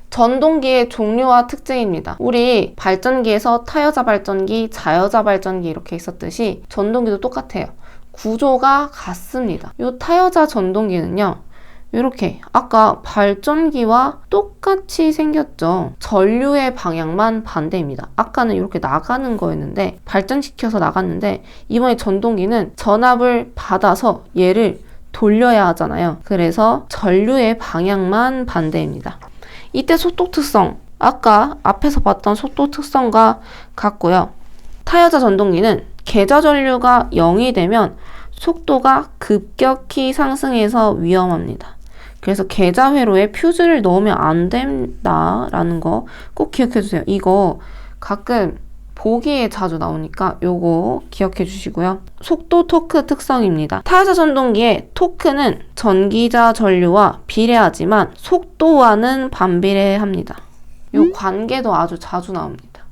전동기의 종류와 특징입니다. 우리 발전기에서 타여자 발전기, 자여자 발전기 이렇게 있었듯이 전동기도 똑같아요. 구조가 같습니다. 이 타여자 전동기는요, 이렇게 아까 발전기와 똑같이 생겼죠. 전류의 방향만 반대입니다. 아까는 이렇게 나가는 거였는데, 발전시켜서 나갔는데, 이번에 전동기는 전압을 받아서 얘를 돌려야 하잖아요. 그래서 전류의 방향만 반대입니다. 이때 속도 특성, 아까 앞에서 봤던 속도 특성과 같고요. 타여자 전동기는 계좌 전류가 0이 되면 속도가 급격히 상승해서 위험합니다. 그래서 계좌 회로에 퓨즈를 넣으면 안 된다라는 거 꼭 기억해 주세요. 이거 가끔 보기에 자주 나오니까 요거 기억해 주시고요. 속도 토크 특성입니다. 타여자 전동기의 토크는 전기자 전류와 비례하지만 속도와는 반비례합니다. 요 관계도 아주 자주 나옵니다.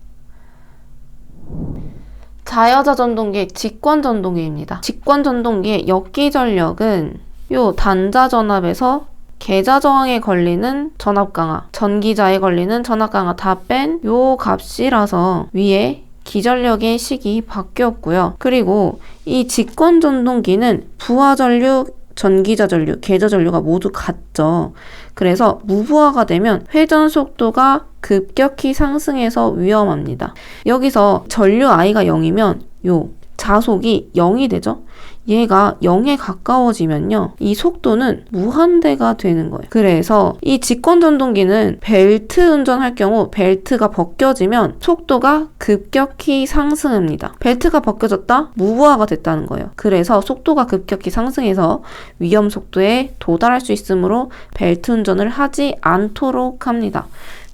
자여자 전동기의 직권 전동기입니다. 직권 전동기의 역기 전력은 요 단자 전압에서 계좌 저항에 걸리는 전압 강하, 전기자에 걸리는 전압 강하 다 뺀 요 값이라서 위에 기전력의 식이 바뀌었고요. 그리고 이 직권 전동기는 부하 전류, 전기자 전류, 계좌 전류가 모두 같죠. 그래서 무부하가 되면 회전 속도가 급격히 상승해서 위험합니다. 여기서 전류 I가 0이면 요 자속이 0이 되죠. 얘가 0에 가까워지면요, 이 속도는 무한대가 되는 거예요. 그래서 이 직권 전동기는 벨트 운전할 경우 벨트가 벗겨지면 속도가 급격히 상승합니다. 벨트가 벗겨졌다? 무부하가 됐다는 거예요. 그래서 속도가 급격히 상승해서 위험 속도에 도달할 수 있으므로 벨트 운전을 하지 않도록 합니다.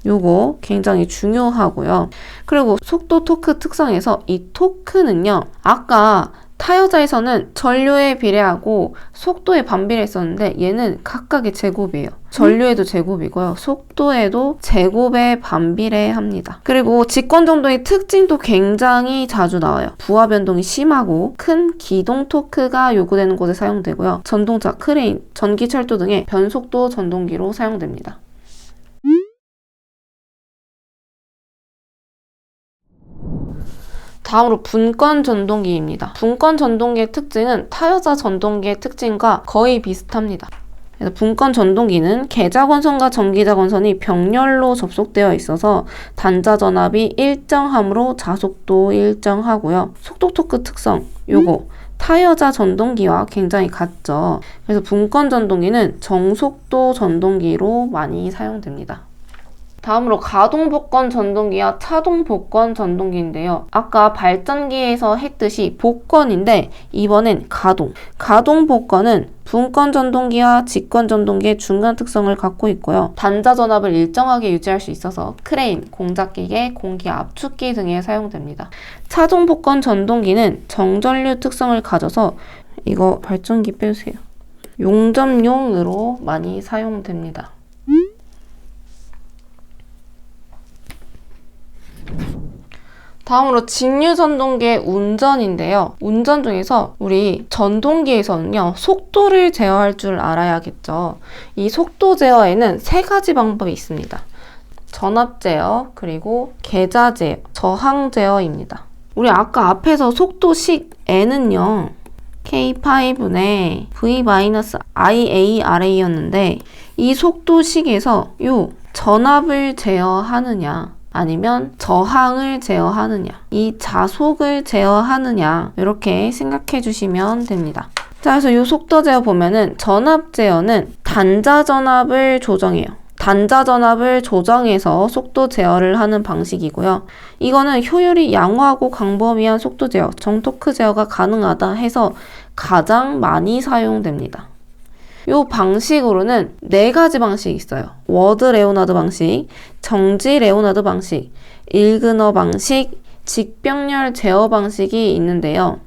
요거 굉장히 중요하고요. 그리고 속도 토크 특성에서 이 토크는요, 아까 타여자에서는 전류에 비례하고 속도에 반비례했었는데 얘는 각각의 제곱이에요. 전류에도 제곱이고요. 속도에도 제곱에 반비례합니다. 그리고 직권 전동의 특징도 굉장히 자주 나와요. 부하 변동이 심하고 큰 기동 토크가 요구되는 곳에 사용되고요. 전동차, 크레인, 전기철도 등의 변속도 전동기로 사용됩니다. 다음으로 분권 전동기입니다. 분권 전동기의 특징은 타여자 전동기의 특징과 거의 비슷합니다. 그래서 분권 전동기는 계좌 권선과 전기자 권선이 병렬로 접속되어 있어서 단자 전압이 일정하므로 자속도 일정하고요. 속도 토크 특성, 요거 타여자 전동기와 굉장히 같죠. 그래서 분권 전동기는 정속도 전동기로 많이 사용됩니다. 다음으로 가동 복권 전동기와 차동 복권 전동기인데요. 아까 발전기에서 했듯이 복권인데 이번엔 가동. 가동 복권은 분권 전동기와 직권 전동기의 중간 특성을 갖고 있고요. 단자 전압을 일정하게 유지할 수 있어서 크레인, 공작기계, 공기 압축기 등에 사용됩니다. 차동 복권 전동기는 정전류 특성을 가져서 이거 발전기 빼주세요. 용접용으로 많이 사용됩니다. 다음으로 직류 전동기의 운전인데요. 운전 중에서 우리 전동기에서는요, 속도를 제어할 줄 알아야겠죠. 이 속도 제어에는 3가지 방법이 있습니다. 전압 제어, 그리고 계좌 제어, 저항 제어입니다. 우리 아까 앞에서 속도식 N은요, K5분의 V-IARA였는데 이 속도식에서 요 전압을 제어하느냐 아니면 저항을 제어하느냐, 이 자속을 제어하느냐, 이렇게 생각해 주시면 됩니다. 자, 그래서 이 속도 제어 보면은 전압 제어는 단자 전압을 조정해요. 단자 전압을 조정해서 속도 제어를 하는 방식이고요. 이거는 효율이 양호하고 광범위한 속도 제어, 정토크 제어가 가능하다 해서 가장 많이 사용됩니다. 이 방식으로는 4가지 방식이 있어요. 워드 레오나드 방식, 정지 레오나드 방식, 일그너 방식, 직병렬 제어 방식이 있는데요.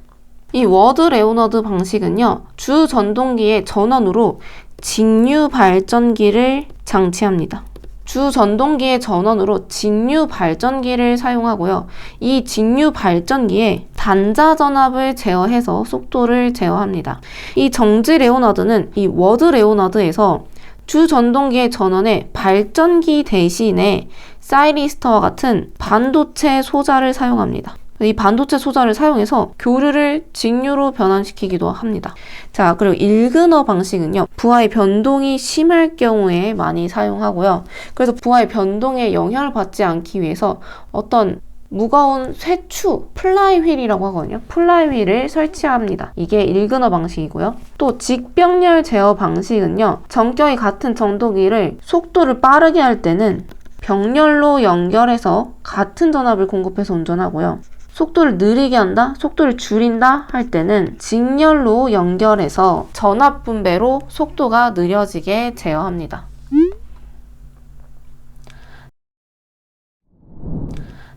이 워드 레오나드 방식은요, 주 전동기의 전원으로 직류 발전기를 장치합니다. 주 전동기의 전원으로 직류 발전기를 사용하고요. 이 직류 발전기에 단자 전압을 제어해서 속도를 제어합니다. 이 정지 레오나드는 이 워드 레오나드에서 주 전동기의 전원에 발전기 대신에 사이리스터와 같은 반도체 소자를 사용합니다. 이 반도체 소자를 사용해서 교류를 직류로 변환시키기도 합니다. 자, 그리고 일그너 방식은요, 부하의 변동이 심할 경우에 많이 사용하고요. 그래서 부하의 변동에 영향을 받지 않기 위해서 어떤 무거운 쇠추, 플라이휠이라고 하거든요. 플라이휠을 설치합니다. 이게 일그너 방식이고요. 또 직병렬 제어 방식은요, 전격이 같은 전동기를 속도를 빠르게 할 때는 병렬로 연결해서 같은 전압을 공급해서 운전하고요. 속도를 느리게 한다, 속도를 줄인다 할 때는 직렬로 연결해서 전압 분배로 속도가 느려지게 제어합니다.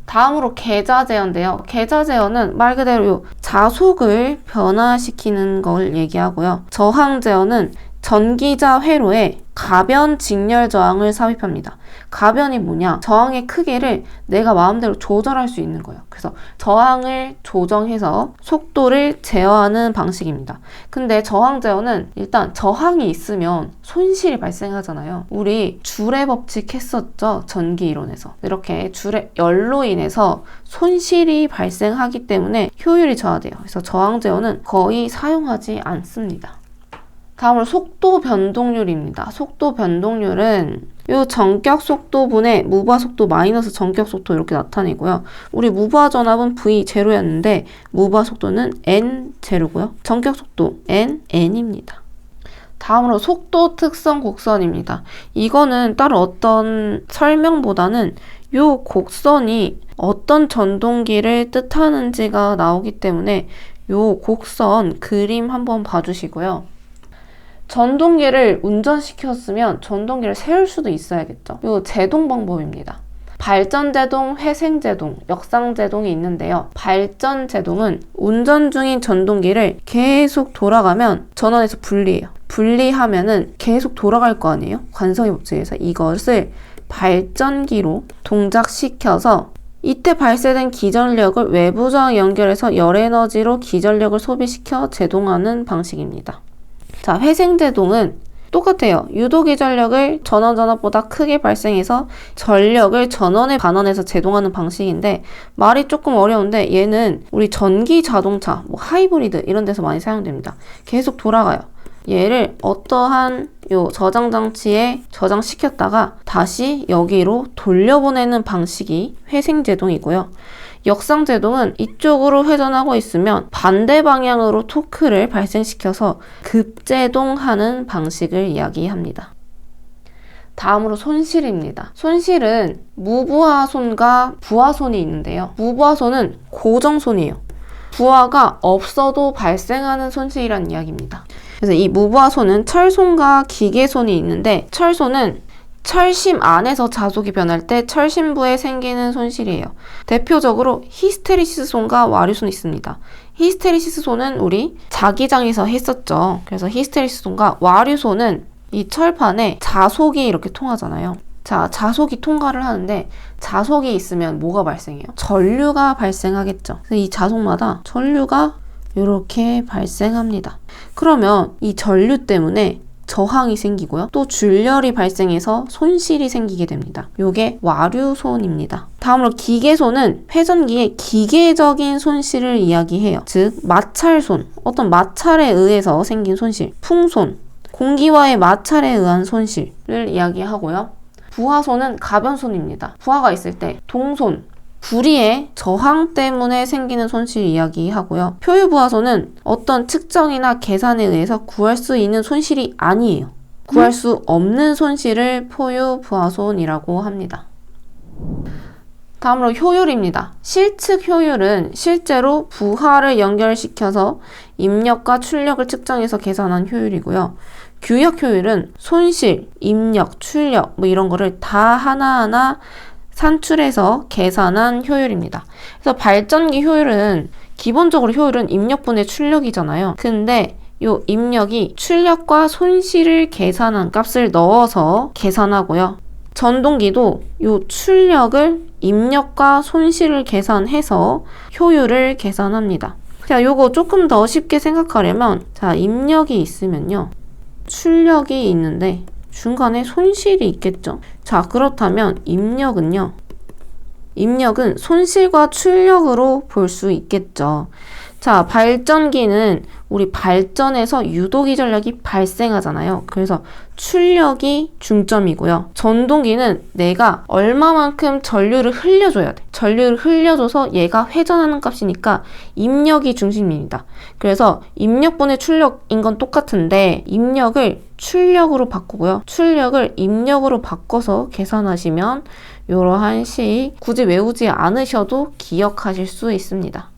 다음으로 계자 제어인데요. 계자 제어는 말 그대로 자속을 변화시키는 걸 얘기하고요. 저항 제어는 전기자 회로에 가변 직렬 저항을 삽입합니다. 가변이 뭐냐? 저항의 크기를 내가 마음대로 조절할 수 있는 거예요. 그래서 저항을 조정해서 속도를 제어하는 방식입니다. 근데 저항 제어는 일단 저항이 있으면 손실이 발생하잖아요. 우리 줄의 법칙 했었죠? 전기 이론에서. 이렇게 줄의 열로 인해서 손실이 발생하기 때문에 효율이 저하돼요. 그래서 저항 제어는 거의 사용하지 않습니다. 다음으로 속도 변동률입니다. 속도 변동률은 이 전격 속도분의 무부하 속도 마이너스 전격 속도 이렇게 나타내고요. 우리 무부하 전압은 V0였는데 무부하 속도는 N0고요. 전격 속도 N입니다. 다음으로 속도 특성 곡선입니다. 이거는 따로 어떤 설명보다는 이 곡선이 어떤 전동기를 뜻하는지가 나오기 때문에 이 곡선 그림 한번 봐주시고요. 전동기를 운전시켰으면 전동기를 세울 수도 있어야겠죠. 이 제동 방법입니다. 발전제동, 회생제동, 역상제동이 있는데요. 발전제동은 운전 중인 전동기를 계속 돌아가면 전원에서 분리해요. 분리하면은 계속 돌아갈 거 아니에요? 관성의 법칙에서 이것을 발전기로 동작시켜서 이때 발생된 기전력을 외부 저항 연결해서 열에너지로 기전력을 소비시켜 제동하는 방식입니다. 자, 회생제동은 똑같아요. 유도기전력을 전원전압보다 크게 발생해서 전력을 전원에 반환해서 제동하는 방식인데 말이 조금 어려운데 얘는 우리 전기 자동차, 뭐 하이브리드 이런 데서 많이 사용됩니다. 계속 돌아가요. 얘를 어떠한 요 저장 장치에 저장시켰다가 다시 여기로 돌려보내는 방식이 회생제동이고요. 역상제동은 이쪽으로 회전하고 있으면 반대 방향으로 토크를 발생시켜서 급제동하는 방식을 이야기합니다. 다음으로 손실입니다. 손실은 무부하손과 부하손이 있는데요. 무부하손은 고정손이에요. 부하가 없어도 발생하는 손실이란 이야기입니다. 그래서 이 무부하손은 철손과 기계손이 있는데 철손은 철심 안에서 자속이 변할 때 철심부에 생기는 손실이에요. 대표적으로 히스테리시스손과 와류손이 있습니다. 히스테리시스손은 우리 자기장에서 했었죠. 그래서 히스테리시스손과 와류손은 이 철판에 자속이 이렇게 통하잖아요. 자, 자속이 통과를 하는데 자속이 있으면 뭐가 발생해요? 전류가 발생하겠죠. 그래서 이 자속마다 전류가 이렇게 발생합니다. 그러면 이 전류 때문에 저항이 생기고요. 또 줄열이 발생해서 손실이 생기게 됩니다. 요게 와류손입니다. 다음으로 기계손은 회전기의 기계적인 손실을 이야기해요. 즉 마찰손, 어떤 마찰에 의해서 생긴 손실, 풍손, 공기와의 마찰에 의한 손실을 이야기하고요. 부하손은 가변손입니다. 부하가 있을 때 동손, 구리의 저항 때문에 생기는 손실 이야기하고요. 표유부하손은 어떤 측정이나 계산에 의해서 구할 수 있는 손실이 아니에요. 구할 수 없는 손실을 표유부하손이라고 합니다. 다음으로 효율입니다. 실측 효율은 실제로 부하를 연결시켜서 입력과 출력을 측정해서 계산한 효율이고요. 규역 효율은 손실, 입력, 출력 뭐 이런 거를 다 하나하나 산출해서 계산한 효율입니다. 그래서 발전기 효율은 기본적으로 효율은 입력분의 출력이잖아요. 근데 요 입력이 출력과 손실을 계산한 값을 넣어서 계산하고요. 전동기도 요 출력을 입력과 손실을 계산해서 효율을 계산합니다. 자, 요거 조금 더 쉽게 생각하려면, 자, 입력이 있으면요, 출력이 있는데 중간에 손실이 있겠죠. 자, 그렇다면 입력은 손실과 출력으로 볼 수 있겠죠. 자, 발전기는 우리 발전에서 유도기 전력이 발생하잖아요. 그래서 출력이 중점이고요. 전동기는 내가 얼마만큼 전류를 흘려줘야 돼. 전류를 흘려줘서 얘가 회전하는 값이니까 입력이 중심입니다. 그래서 입력분의 출력인 건 똑같은데 입력을 출력으로 바꾸고요. 출력을 입력으로 바꿔서 계산하시면 이러한 식 굳이 외우지 않으셔도 기억하실 수 있습니다.